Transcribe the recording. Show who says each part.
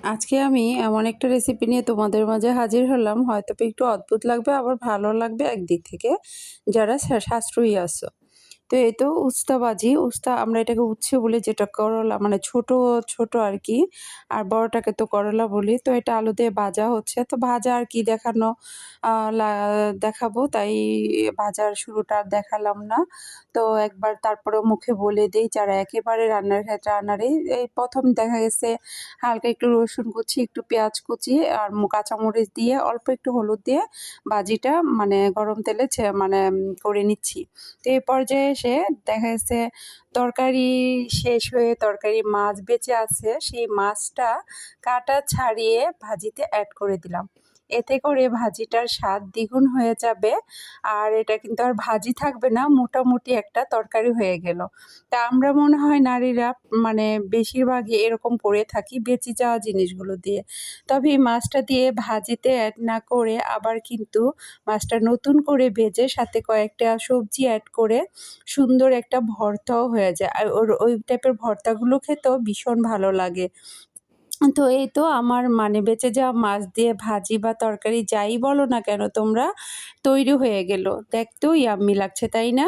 Speaker 1: আজকে আমি এমন একটা রেসিপি নিয়ে তোমাদের মাঝে হাজির হলাম। হয়তো বা একটু অদ্ভুত লাগবে, আবার ভালো লাগবে একদিক থেকে, যারা সাশ্রয়ী আছো। তো এই তো উস্তা ভাজি, আমরা এটাকে উচ্ছে বলি, যেটা করলা মানে ছোট, ছোট আরকি। আর বড়টাকে তো করলা বলি। তো এটা আলু দিয়ে ভাজা হচ্ছে। তো ভাজা আর কি দেখানো আ লা দেখাবো, তাই ভাজার শুরুটা আর দেখালাম না। তো একবার তারপরেও মুখে বলে দেই, যারা একেবারে রান্নার ক্ষেত্রে রান্নারই এই ১ম দেখা গেছে হালকা একটু রসুন কুচি, একটু পেঁয়াজ কুচি আর কাঁচামরিচ দিয়ে অল্প একটু হলুদ দিয়ে ভাজিটা মানে গরম তেলে মানে করে নিচ্ছি। তো এই পর্যায়ে এসে দেখা গেছে তরকারি শেষ হয়ে তরকারি মাছ বেঁচে আছে, সেই মাছটা কাটা ছাড়িয়ে ভাজিতে এড করে দিলাম। এতে করে ভাজিটার স্বাদ দ্বিগুণ হয়ে যাবে। আর এটা কিন্তু আর ভাজি থাকবে না, মোটামুটি একটা তরকারি হয়ে গেল। তা আমরা মনে হয় নারীরা মানে বেশিরভাগই এরকম করে থাকি বেঁচে যাওয়া জিনিসগুলো দিয়ে। তবে এই মাছটা দিয়ে ভাজিতে অ্যাড না করে আবার কিন্তু মাছটা নতুন করে ভেজে সাথে কয়েকটা সবজি অ্যাড করে সুন্দর একটা ভর্তাও হয়ে যায়। আর ওই টাইপের ভর্তাগুলো খেতেও ভীষণ ভালো লাগে। তো এই তো আমার মানে বেঁচে যাওয়া মাছ দিয়ে ভাজি বা তরকারি যাই বলো না কেন তোমরা, তৈরি হয়ে গেল। দেখতেও ইয়াম্মি লাগছে, তাই না?